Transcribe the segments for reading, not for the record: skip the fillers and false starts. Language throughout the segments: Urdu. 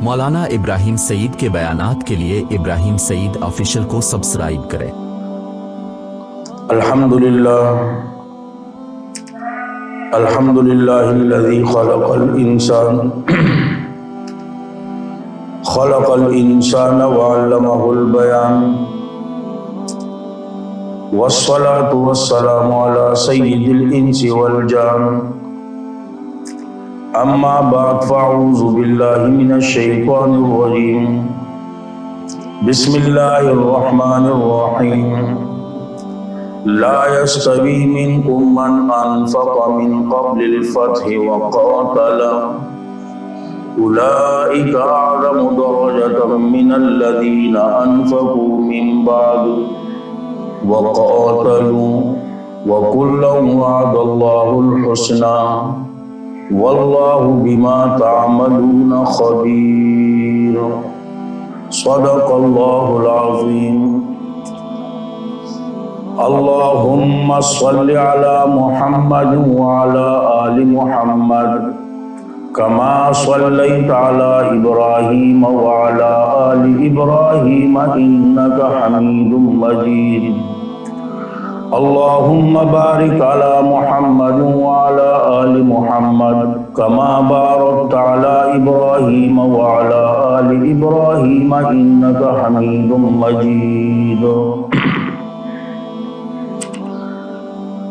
مولانا ابراہیم سعید کے بیانات کے لیے ابراہیم سعید آفیشل کو سبسکرائب کریں۔ الحمدللہ الذی خلق الانسان وعلمہ البیان والصلاة والسلام علی سید الانس والجان اما بعد فاعوذ باللہ من الشیطان الرجیم بسم اللہ الرحمن الرحیم لا يستوی منکم من انفق من قبل الفتح وقاتل اولئک اعظم درجة من الذین انفقوا من بعد وقاتلوا وكلا وعد الله الحسنى واللہ بما تعملون خبیر صدق اللہ العظیم۔ اللہم صل علی محمد وعلی آل محمد کما صلیت علی ابراہیم وعلی آل ابراہیم انک حمید مجید۔ اللہم بارک علی محمد وعلی آل محمد کما بارکت علی ابراہیم وعلی آل ابراہیم انک حمید مجید۔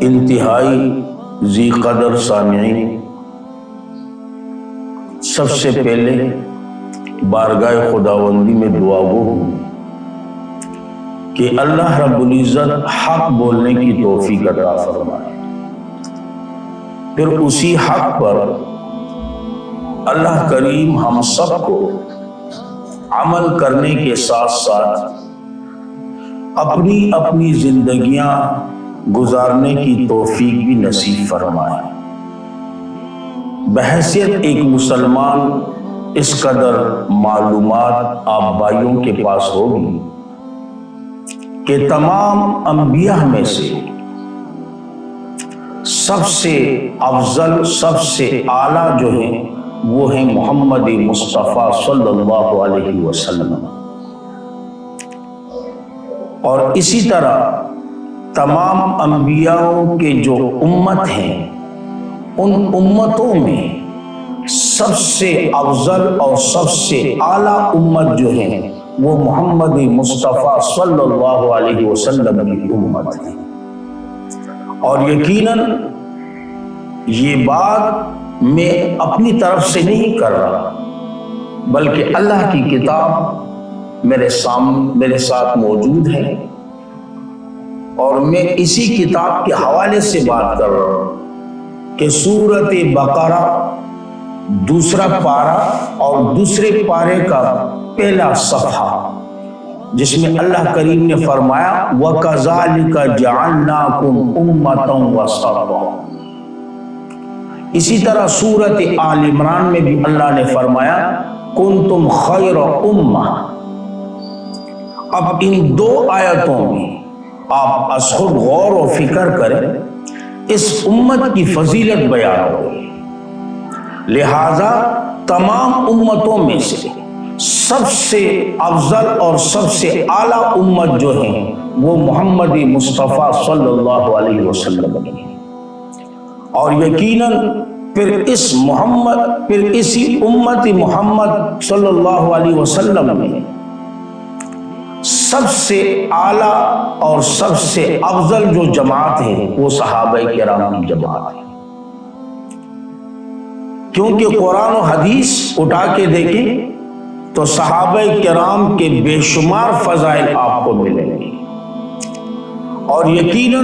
انتہائی ذی قدر سامعین، سب سے پہلے بارگاہ خداوندی میں دعا وہ ہوں کہ اللہ رب العزت حق بولنے کی توفیق عطا فرمائے، پھر اسی حق پر اللہ کریم ہم سب کو عمل کرنے کے ساتھ ساتھ اپنی اپنی زندگیاں گزارنے کی توفیق بھی نصیب فرمائے۔ بحیثیت ایک مسلمان اس قدر معلومات آپ بھائیوں کے پاس ہوگی کہ تمام انبیاء میں سے سب سے افضل، سب سے اعلیٰ جو ہیں وہ ہیں محمد مصطفیٰ صلی اللہ علیہ وسلم، اور اسی طرح تمام انبیاءوں کے جو امت ہیں ان امتوں میں سب سے افضل اور سب سے اعلیٰ امت جو ہیں وہ محمد مصطفیٰ صلی اللہ علیہ وسلم کی امت ہے۔ اور یقیناً یہ بات میں اپنی طرف سے نہیں کر رہا، بلکہ اللہ کی کتاب میرے ساتھ موجود ہے، اور میں اسی کتاب کے حوالے سے بات کر رہا ہوں کہ سورۃ بقرہ دوسرا پارہ اور دوسرے پارے کا پہلا صفحہ، جس میں اللہ کریم نے فرمایا وَكَذَلِكَ جَعَلْنَاكُمْ أُمَّةً وَسَطًا۔ اسی طرح سورۃ آل عمران میں بھی اللہ نے فرمایا كُنْتُمْ خَيْرَ أُمَّةٍ۔ اب ان دو آیتوں میں آپ از خود غور و فکر کریں، اس امت کی فضیلت بیان ہوئی، لہذا تمام امتوں میں سے سب سے افضل اور سب سے اعلیٰ امت جو ہیں وہ محمد مصطفیٰ صلی اللہ علیہ وسلم ہیں، اور یقیناً پھر اسی امت محمد صلی اللہ علیہ وسلم میں سب سے اعلیٰ اور سب سے افضل جو جماعت ہے وہ صحابہ کرام کی جماعت ہے، کیونکہ قرآن و حدیث اٹھا کے دیکھیں تو صحابہ کرام کے بے شمار فضائل آپ کو ملیں گے، اور یقیناً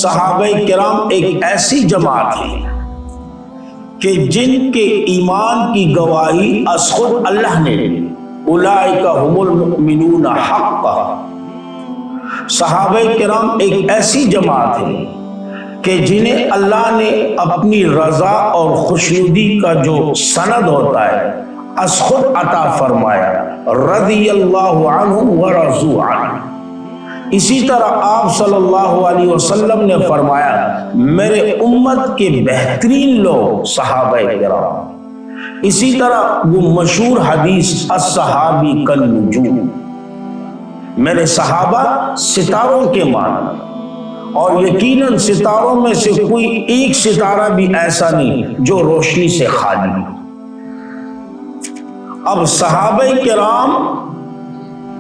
صحابہ کرام ایک ایسی جماعت ہے کہ جن کے ایمان کی گواہی از خود اللہ نے دی، اولئک هم المؤمنون حقا۔ صحابہ کرام ایک ایسی جماعت ہے کہ جنہیں اللہ نے اپنی رضا اور خوشنودی کا جو سند ہوتا ہے از خود عطا فرمایا، رضی اللہ عنہم ورضوا عنہ۔ اسی طرح آپ صلی اللہ علیہ وسلم نے فرمایا میرے امت کے بہترین لوگ صحابہ کرام، اسی طرح وہ مشہور حدیث الصحابی کالنجوم، میرے صحابہ ستاروں کے مانند، اور یقیناً ستاروں میں سے کوئی ایک ستارہ بھی ایسا نہیں جو روشنی سے خالی ہو۔ اب صحابہ کرام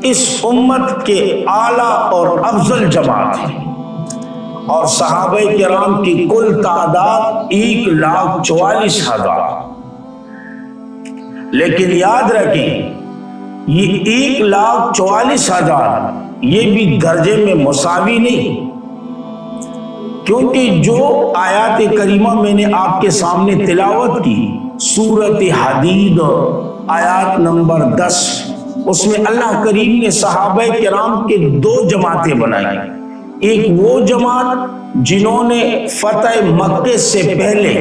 اس امت کے اعلیٰ اور افضل جماعت ہیں، اور صحابہ کرام کی کل تعداد 1,44,000، لیکن یاد رکھیں یہ 1,44,000 یہ بھی درجے میں مساوی نہیں، کیونکہ جو آیات کریمہ میں نے آپ کے سامنے تلاوت کی سورۃ حدید آیات نمبر 10، اس میں اللہ کریم نے صحابہ کرام کے 2 جماعتیں بنائی۔ ایک وہ جماعت جنہوں نے فتح مکہ سے پہلے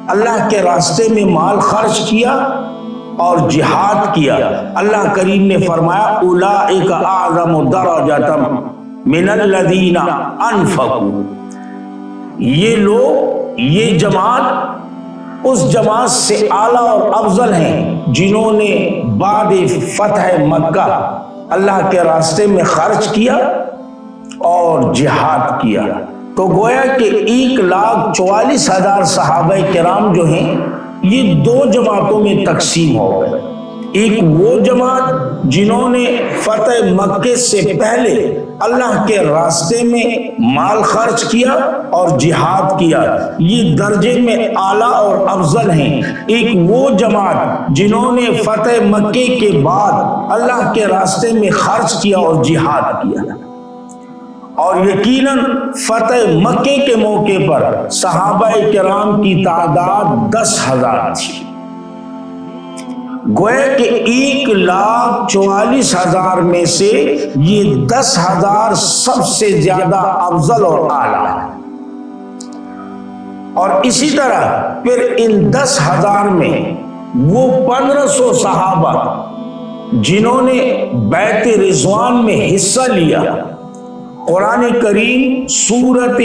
اللہ کے راستے میں مال خرچ کیا اور جہاد کیا۔ اللہ کریم نے فرمایا اولئک اعظم درجۃ من الذین انفقوا، یہ لوگ، یہ جماعت اس جماعت سے اعلیٰ اور افضل ہیں جنہوں نے بعد فتح مکہ اللہ کے راستے میں خرچ کیا اور جہاد کیا۔ تو گویا کہ 1,44,000 صحابہ کرام جو ہیں یہ 2 جماعتوں میں تقسیم ہو گئے۔ ایک وہ جماعت جنہوں نے فتح مکہ سے پہلے اللہ کے راستے میں مال خرچ کیا اور جہاد کیا، یہ درجے میں اعلیٰ اور افضل ہیں۔ ایک وہ جماعت جنہوں نے فتح مکہ کے بعد اللہ کے راستے میں خرچ کیا اور جہاد کیا، اور یقیناً فتح مکہ کے موقع پر صحابہ کرام کی تعداد 10,000 تھی۔ گویا کہ 1,44,000 میں سے یہ 10,000 سب سے زیادہ افضل اور اعلیٰ ہے، اور اسی طرح پھر ان 10,000 میں وہ 1,500 صحابہ جنہوں نے بیعت رضوان میں حصہ لیا۔ قرآن کریم سورۃ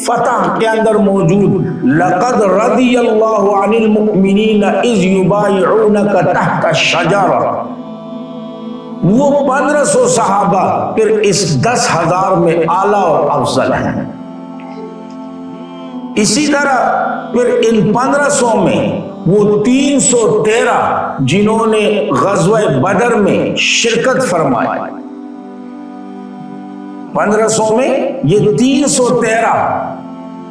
فتح کے اندر موجود لقد رضی اللہ عن المؤمنین اذ یبایعونک تحت الشجرہ، وہ 1,500 صحابہ پھر اس 10,000 میں اعلیٰ اور افضل ہیں۔ اسی طرح پھر ان 1,500 میں وہ 313 جنہوں نے غزوہ بدر میں شرکت فرمائی، 1,500 میں یہ 313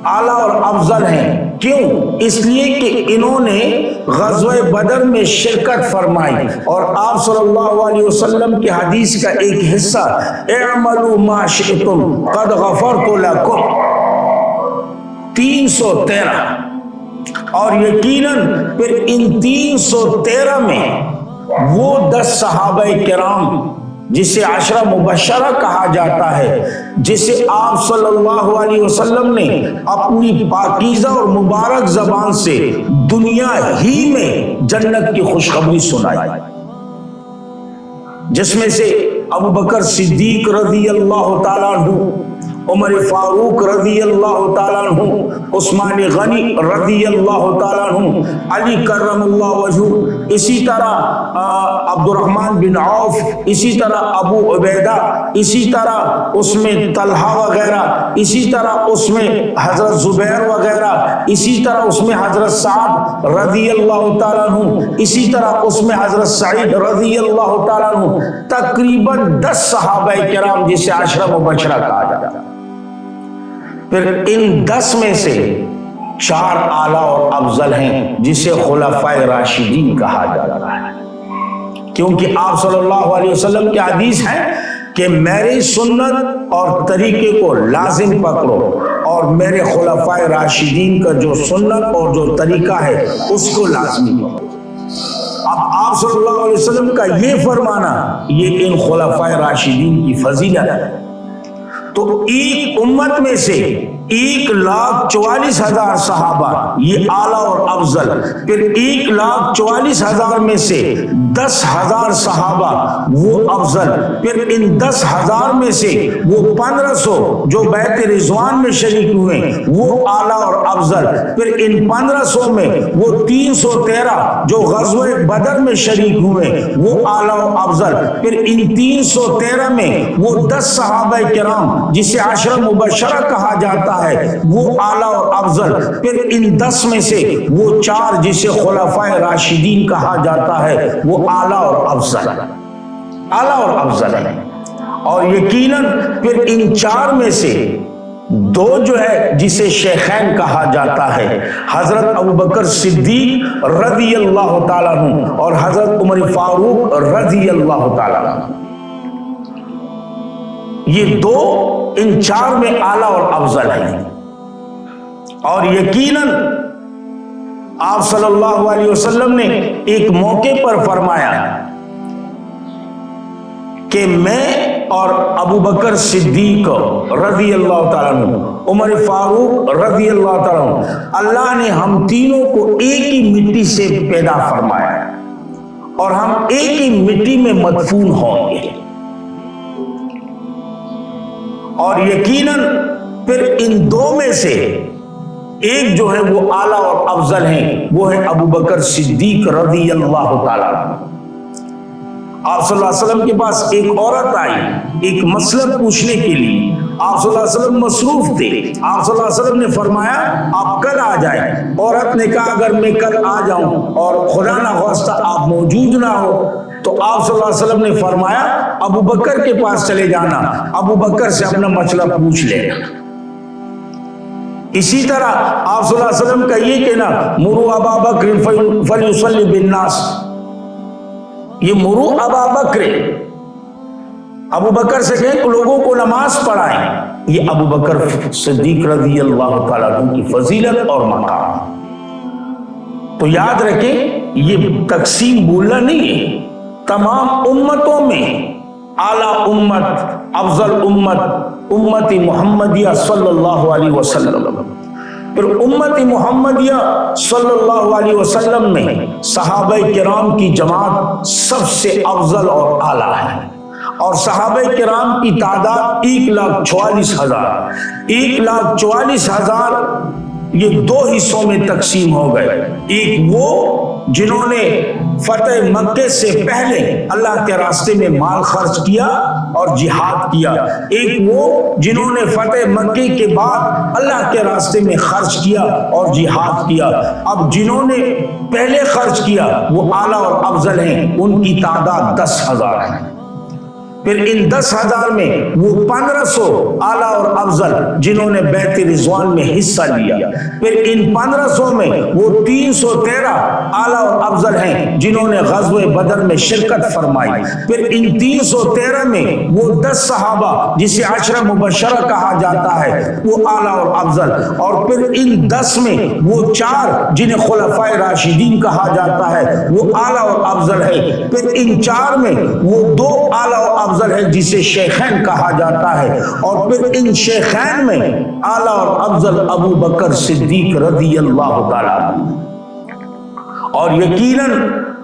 اعلیٰ اور افضل ہیں۔ کیوں؟ اس لیے کہ انہوں نے غزوہ بدر میں شرکت فرمائی، اور آپ صلی اللہ علیہ وسلم کی حدیث کا ایک حصہ اعملوا ما شئتم قد غفرت لکم، 313، اور یقیناً پھر ان 313 میں وہ 10 صحابہ کرام جسے عشرہ مبشرہ کہا جاتا ہے، جسے آپ صلی اللہ علیہ وسلم نے اپنی پاکیزہ اور مبارک زبان سے دنیا ہی میں جنت کی خوشخبری سنائی، جس میں سے ابو بکر صدیق رضی اللہ تعالیٰ عنہ، عمر فاروق رضی اللہ تعالیٰ عنہ، عثمان غنی رضی اللہ تعالیٰ عنہ، علی کرم اللہ وجہہ، اسی طرح عبد الرحمن بن عوف، اسی طرح ابو عبیدہ، اسی طرح اس میں طلحہ وغیرہ، اسی طرح اس میں حضرت زبیر وغیرہ، اسی طرح اس میں حضرت سعد رضی اللہ تعالیٰ عنہ، اسی طرح اس میں حضرت سعید رضی اللہ تعالیٰ عنہ، تقریباً 10 صحابہ کرام جسے عشرہ مبشرہ کہا جاتا ہے۔ پھر ان 10 میں سے 4 اعلیٰ اور افضل ہیں جسے خلفائے راشدین کہا جاتا ہے، کیونکہ آپ صلی اللہ علیہ وسلم کی حدیث ہے کہ میری سنت اور طریقے کو لازم پکڑو، اور میرے خلفائے راشدین کا جو سنت اور جو طریقہ ہے اس کو لازمی پکڑو۔ اب آپ صلی اللہ علیہ وسلم کا یہ فرمانا یہ ان خلفائے راشدین کی فضیلت ہے۔ تو ایک امت میں سے 1,44,000 صحابہ، یہ اعلیٰ اور افضل. پھر 1,44,000 میں سے 10,000 صحابہ وہ افضل. پھر ان 10,000 میں سے وہ 1,500 جو بیعت رضوان میں شریک ہوئے وہ اعلیٰ اور افضل. پھر ان 1,500 میں وہ 313 جو غزوہ بدر میں شریک ہوئے وہ اعلیٰ اور افضل. پھر ان 313 میں وہ 10 صحابہ کرام جسے 10 مبشرہ کہا جاتا ہے وہ اعلیٰ اور افضل. پھر ان 10 میں سے وہ 4 جسے خلفائے راشدین کہا جاتا ہے وہ اعلیٰ اور افضل، اعلیٰ اور افضل ہے. اور یقیناً پھر ان 4 میں سے 2 جو ہے جسے شیخین کہا جاتا ہے، حضرت ابوبکر صدیق رضی اللہ تعالیٰ عنہ اور حضرت عمر فاروق رضی اللہ تعالیٰ عنہ. یہ 2 ان 4 میں اعلیٰ اور افضل ہیں. اور یقیناً آپ صلی اللہ علیہ وسلم نے ایک موقع پر فرمایا کہ میں اور ابوبکر صدیق رضی اللہ تعالیٰ عنہ، عمر فاروق رضی اللہ تعالیٰ عنہ، اللہ نے ہم تینوں کو ایک ہی مٹی سے پیدا فرمایا اور ہم ایک ہی مٹی میں مدفون ہوں گے. اور یقیناً پھر ان 2 میں سے ایک جو ہے وہ اعلیٰ اور افضل ہیں، وہ ہے ابوبکر صدیق رضی اللہ تعالیٰ عنہ. آپ صلی اللہ علیہ وسلم کے پاس ایک عورت آئی ایک مسئلہ پوچھنے کے لیے. آپ صلی اللہ علیہ وسلم مصروف تھے. آپ صلی اللہ علیہ وسلم نے فرمایا آپ کل آ جائیں. عورت نے کہا اگر میں کل آ جاؤں اور خدا نخواستہ آپ موجود نہ ہو تو آپ صلی اللہ علیہ وسلم نے فرمایا ابو بکر کے پاس چلے جانا، ابو بکر سے اپنا مسئلہ پوچھ لینا. اسی طرح آپ صلی اللہ علیہ وسلم کا یہ کہنا مرو ابا بکر فلیصلی بالناس، یہ مرو ابا بکر، ابو بکر سے کہیں کہ لوگوں کو نماز پڑھائیں، یہ ابو بکر صدیق رضی اللہ تعالیٰ عنہ کی فضیلت اور مقام. تو یاد رکھیں یہ تقسیم بولنا نہیں ہے. تمام امتوں میں اعلیٰ امت، افضل امت، امت محمدیہ صلی اللہ علیہ وسلم. پھر امت محمدیہ صلی اللہ علیہ وسلم میں صحابہ کرام کی جماعت سب سے افضل اور اعلیٰ ہے. اور صحابہ کرام کی تعداد 1,44,000. 1,44,000 یہ 2 حصوں میں تقسیم ہو گئے. ایک وہ جنہوں نے فتح مکے سے پہلے اللہ کے راستے میں مال خرچ کیا اور جہاد کیا. ایک وہ جنہوں نے فتح مکے کے بعد اللہ کے راستے میں خرچ کیا اور جہاد کیا. اب جنہوں نے پہلے خرچ کیا وہ اعلیٰ اور افضل ہیں، ان کی تعداد 10,000 ہے. پھر ان 10,000 میں وہ 1,500 اعلیٰ اور افضل جنہوں نے بیعت رضوان میں حصہ لیا. پھر ان 1,500 میں وہ 313 اعلیٰ اور افضل ہیں جنہوں نے غزوہ بدر میں شرکت فرمائی. پھر ان 313 میں وہ 10 صحابہ جسے 10 مبشرہ کہا جاتا ہے وہ اعلیٰ اور افضل. اور پھر ان 10 میں وہ 4 جنہیں خلفائے راشدین کہا جاتا ہے وہ اعلیٰ اور افضل ہے. پھر ان 4 میں وہ 2 اعلیٰ اور افضل ہے جسے شیخین کہا جاتا ہے. اور پھر ان شیخین میں اعلیٰ اور افضل ابو بکر صدیق رضی اللہ تعالیٰ عنہ. اور یقیناً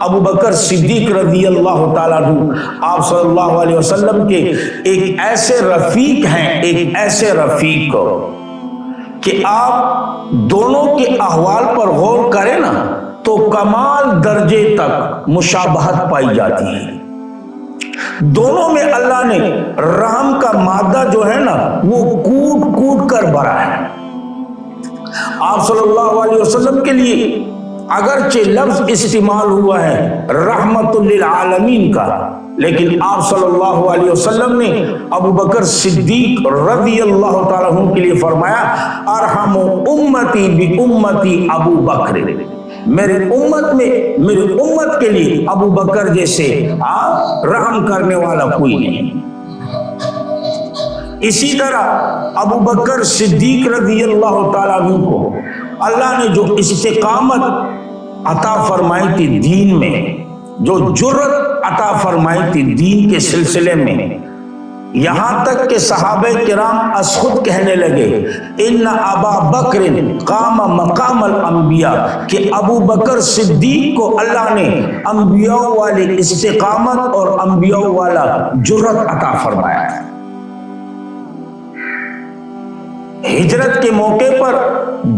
ابو بکر صدیق رضی اللہ تعالیٰ عنہ آپ صلی اللہ علیہ وسلم کے ایک ایسے رفیق ہیں، ایک ایسے رفیق کہ آپ دونوں کے احوال پر غور کریں نا تو کمال درجے تک مشابہت پائی جاتی ہے. دونوں میں اللہ نے رحم کا مادہ جو ہے نا وہ کوٹ کوٹ کر بھرا ہے. آپ صلی اللہ علیہ وسلم کے لیے اگرچہ لفظ استعمال ہوا ہے رحمت للعالمین کا، لیکن آپ صلی اللہ علیہ وسلم نے ابو بکر صدیق رضی اللہ تعالیٰ عنہ کے لیے فرمایا ارحم امتی بی امتی ابو بکر، میرے امت میں میری امت کے لیے ابو بکر جیسے رحم کرنے والا کوئی نہیں. اسی طرح ابو بکر صدیق رضی اللہ تعالیٰ عنہ کو اللہ نے جو استقامت عطا فرمائی تھی دین میں، جو جرت عطا فرمائی تھی دین کے سلسلے میں، یہاں تک کہ صحابہ کرام از خود کہنے لگے ان ابا بکر قام مقام الانبیاء، کہ ابو بکر صدیق کو اللہ نے انبیاء والی استقامت اور انبیاء والا جرأت عطا فرمایا ہے۔ ہجرت کے موقع پر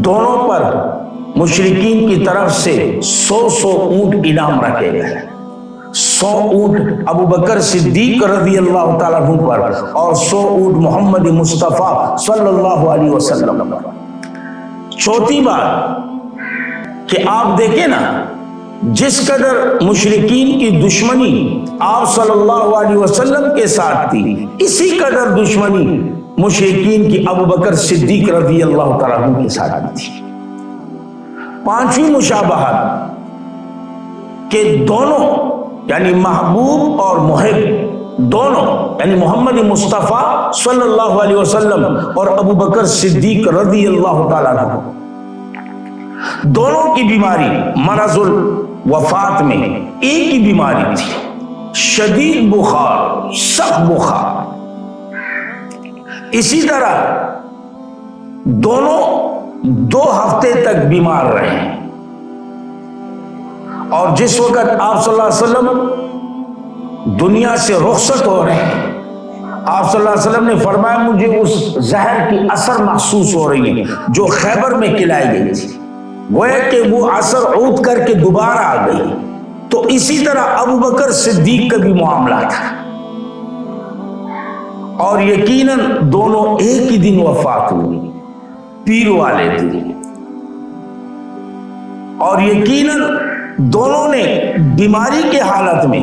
دونوں پر مشرکین کی طرف سے 100 اونٹ انعام رکھے گئے، 100 اونٹ ابو بکر صدیق رضی اللہ تعالیٰ عنہ پر اور 100 اونٹ محمد مصطفیٰ صلی اللہ علیہ وسلم پر۔ چوتھی بات کہ آپ دیکھیں نا، جس قدر مشرکین کی دشمنی آپ صلی اللہ علیہ وسلم کے ساتھ تھی، اسی قدر دشمنی مشرکین کی ابو بکر صدیق رضی اللہ تعالیٰ عنہ کے ساتھ تھی۔ پانچویں مشابہت کہ دونوں یعنی محبوب اور محب دونوں، یعنی محمد مصطفیٰ صلی اللہ علیہ وسلم اور ابو بکر صدیق رضی اللہ تعالیٰ عنہ، دونوں کی بیماری مرض الوفات میں ایک ہی بیماری تھی، شدید بخار، سخت بخار۔ اسی طرح دونوں 2 ہفتے تک بیمار رہے، اور جس وقت آپ صلی اللہ علیہ وسلم دنیا سے رخصت ہو رہے ہیں، آپ صلی اللہ علیہ وسلم نے فرمایا مجھے اس زہر کی اثر محسوس ہو رہی ہے جو خیبر میں کھلائی گئی تھی، گویا کہ وہ اثر عود کر کے دوبارہ آ گئی۔ تو اسی طرح ابو بکر صدیق کا بھی معاملہ تھا، اور یقیناً دونوں ایک ہی دن وفات ہوئی، پیر والے دن، اور یقیناً دونوں نے بیماری کے حالت میں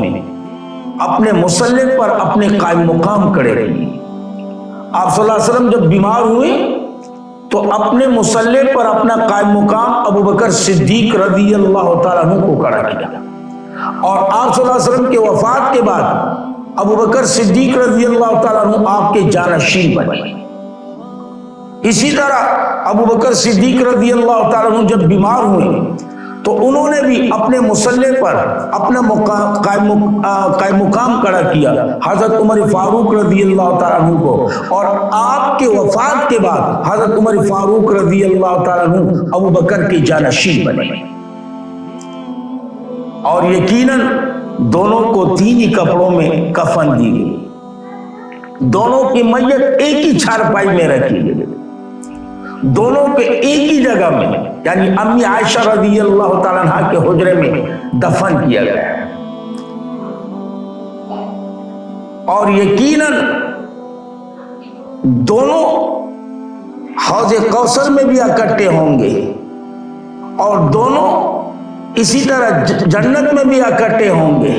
اپنے مصلح پر اپنے قائم مقام کھڑے رہے۔ آپ صلی اللہ علیہ وسلم جب بیمار ہوئے تو اپنے مصلح پر اپنا قائم مقام ابو بکر صدیق رضی اللہ تعالیٰ عنہ کو کھڑا کیا، اور آپ صلی اللہ علیہ وسلم کے وفات کے بعد ابو بکر صدیق رضی اللہ تعالیٰ عنہ آپ کے جانشین بنے۔ اسی طرح ابو بکر صدیق رضی اللہ تعالیٰ عنہ جب بیمار ہوئے تو انہوں نے بھی اپنے مصلح پر اپنا قائم مقام کھڑا کیا حضرت عمر فاروق رضی اللہ تعالیٰ عنہ کو، اور آپ کے وفات کے بعد حضرت عمر فاروق رضی اللہ تعالیٰ عنہ ابو بکر کے جانشین بنے، اور یقیناً دونوں کو 3 ہی کپڑوں میں کفن دی گئی، دونوں کی میت ایک ہی چارپائی میں رکھی گئی، دونوں کے ایک ہی جگہ میں یعنی امی عائشہ رضی اللہ تعالیٰ عنہ کے حجرے میں دفن کیا گیا ہے، اور یقیناً دونوں حوض کوثر میں بھی اکٹھے ہوں گے، اور دونوں اسی طرح جنت میں بھی اکٹھے ہوں گے۔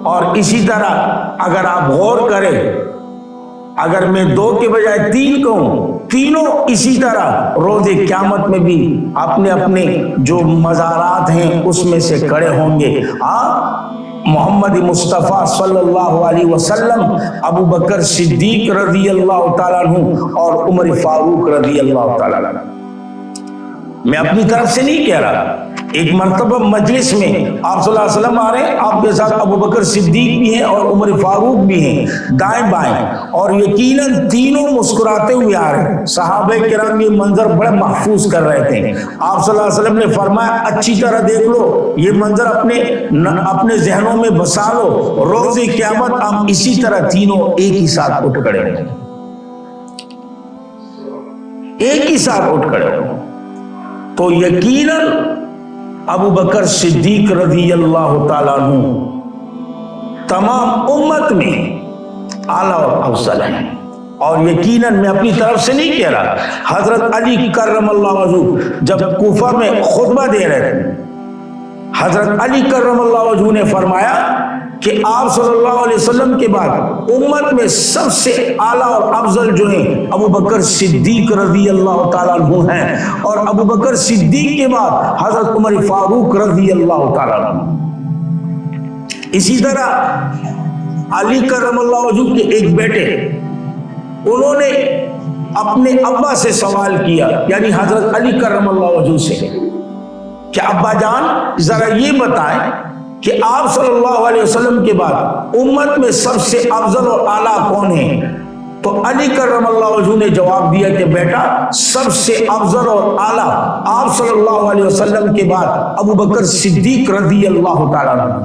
اور اسی طرح اگر آپ غور کریں، اگر میں 2 کے بجائے 3 کہوں، تینوں اسی طرح روز قیامت میں بھی اپنے اپنے جو مزارات ہیں اس میں سے کھڑے ہوں گے۔ محمد مصطفیٰ صلی اللہ علیہ وسلم، ابو بکر صدیق رضی اللہ تعالیٰ عنہ اور عمر فاروق رضی اللہ تعالیٰ عنہ۔ میں اپنی طرف سے نہیں کہہ رہا، ایک مرتبہ مجلس میں آپ صلی اللہ علیہ وسلم آ رہے ہیں، آپ کے ساتھ ابو بکر صدیق بھی ہیں اور عمر فاروق بھی ہیں دائیں بائیں، اور یقیناً تینوں مسکراتے ہوئے آ رہے ہیں۔ صحابہ کرام یہ منظر بڑا محفوظ کر رہے تھے۔ آپ صلی اللہ علیہ وسلم نے فرمایا اچھی طرح دیکھ لو، یہ منظر اپنے ذہنوں میں بسا لو، روز قیامت ہم اسی طرح تینوں ایک ہی ساتھ اٹھ کھڑے ہوں، ایک ہی ساتھ اٹھ کھڑے ہوں۔ تو یقیناً ابو بکر صدیق رضی اللہ تعالیٰ عنہ تمام امت میں اعلیٰ اور افضل ہیں، اور یقیناً میں اپنی طرف سے نہیں کہہ رہا۔ حضرت علی کرم اللہ وجہہ جب کوفہ میں خطبہ دے رہے تھے، حضرت علی کرم اللہ وجہہ نے فرمایا کہ آپ صلی اللہ علیہ وسلم کے بعد امت میں سب سے اعلیٰ اور افضل جو ہیں ابو بکر صدیق رضی اللہ تعالیٰ عنہ ہیں، اور ابو بکر صدیق کے بعد حضرت عمر فاروق رضی اللہ تعالیٰ عنہ۔ اسی طرح علی کرم اللہ وجہہ کے ایک بیٹے، انہوں نے اپنے ابا سے سوال کیا، یعنی حضرت علی کرم اللہ وجہہ سے، کہ ابا جان ذرا یہ بتائیں کہ آپ صلی اللہ علیہ وسلم کے بعد امت میں سب سے افضل اور اعلیٰ کون ہے؟ تو علی کرم اللہ وجہہ نے جواب دیا کہ بیٹا سب سے افضل اور اعلیٰ آپ صلی اللہ علیہ وسلم کے بعد ابو بکر صدیق رضی اللہ تعالیٰ عنہ۔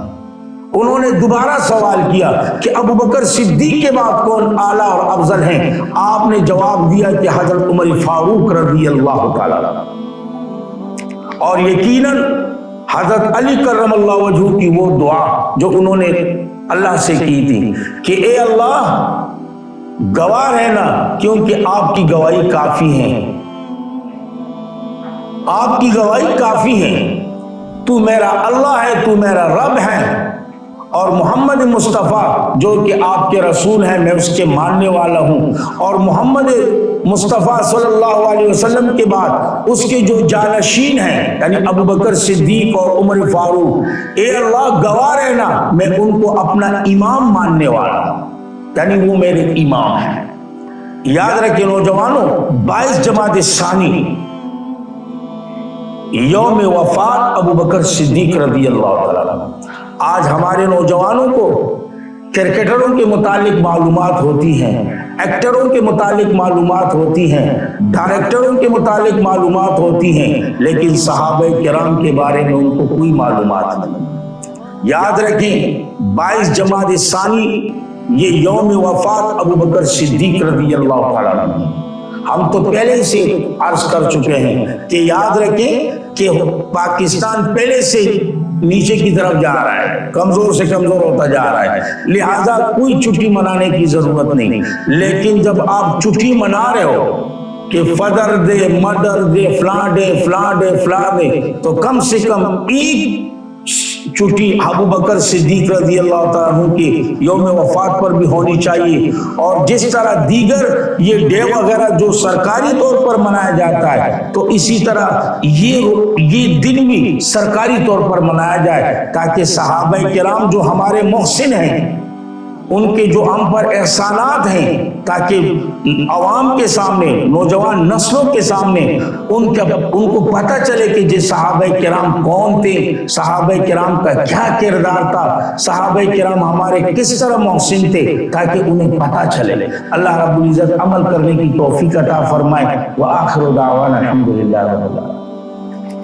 انہوں نے دوبارہ سوال کیا کہ ابو بکر صدیق کے بعد کون اعلیٰ اور افضل ہیں؟ آپ نے جواب دیا کہ حضرت عمر فاروق رضی اللہ تعالیٰ عنہ۔ اور یقیناً حضرت علی کرم اللہ وجہہ کی وہ دعا جو انہوں نے اللہ سے کی تھی کہ اے اللہ گواہ رہنا، کیونکہ آپ کی گواہی کافی ہے، آپ کی گواہی کافی ہے، تو میرا اللہ ہے، تو میرا رب ہے، اور محمد مصطفیٰ جو کہ آپ کے رسول ہیں میں اس کے ماننے والا ہوں، اور محمد مصطفیٰ صلی اللہ علیہ وسلم کے بعد اس کے جو جانشین ہیں یعنی ابو بکر صدیق اور عمر فاروق، اے اللہ گواہ رہنا میں ان کو اپنا امام ماننے والا ہوں، یعنی وہ میرے امام ہیں۔ یاد رکھیں نوجوانوں، 22 جمادی ثانی یوم وفات ابو بکر صدیق رضی اللہ تعالیٰ عنہ۔ آج ہمارے نوجوانوں کو کرکٹروں کے متعلق معلومات ہوتی ہیں، ایکٹروں کے متعلق معلومات ہوتی ہیں، ڈائریکٹروں کے متعلق معلومات ہوتی ہیں، لیکن صحابہ کرام کے بارے میں ان کو کوئی معلومات نہیں۔ یاد رکھیں 22 جمادی ثانی یہ یوم وفات ابو بکر صدیق رضی اللہ تعالیٰ عنہ۔ ہم تو پہلے سے عرض کر چکے ہیں کہ یاد رکھیں کہ پاکستان پہلے سے نیچے کی طرف جا رہا ہے، کمزور سے کمزور ہوتا جا رہا ہے، لہذا کوئی چھٹی منانے کی ضرورت نہیں۔ لیکن جب آپ چھٹی منا رہے ہو کہ فدر دے، مدر دے، فلاں ڈے، فلاں ڈے، فلاں ڈے، تو کم سے کم ایک چھٹی ابو بکر صدیق رضی اللہ تعالیٰ عنہ کی یوم وفات پر بھی ہونی چاہیے۔ اور جس طرح دیگر یہ ڈے وغیرہ جو سرکاری طور پر منایا جاتا ہے تو اسی طرح یہ دن بھی سرکاری طور پر منایا جائے، تاکہ صحابہ کرام جو ہمارے محسن ہیں ان کے جو ہم پر احسانات ہیں، تاکہ عوام کے سامنے، نوجوان نسلوں کے سامنے ان کو پتہ چلے کہ یہ صحابہ کرام کون تھے، صحابہ کرام کا کیا کردار تھا، صحابہ کرام ہمارے کس طرح محسن تھے، تاکہ انہیں پتہ چلے۔ اللہ رب العزت عمل کرنے کی توفیق عطا فرمائے۔ وآخر دعوانا الحمدللہ رب العالمین۔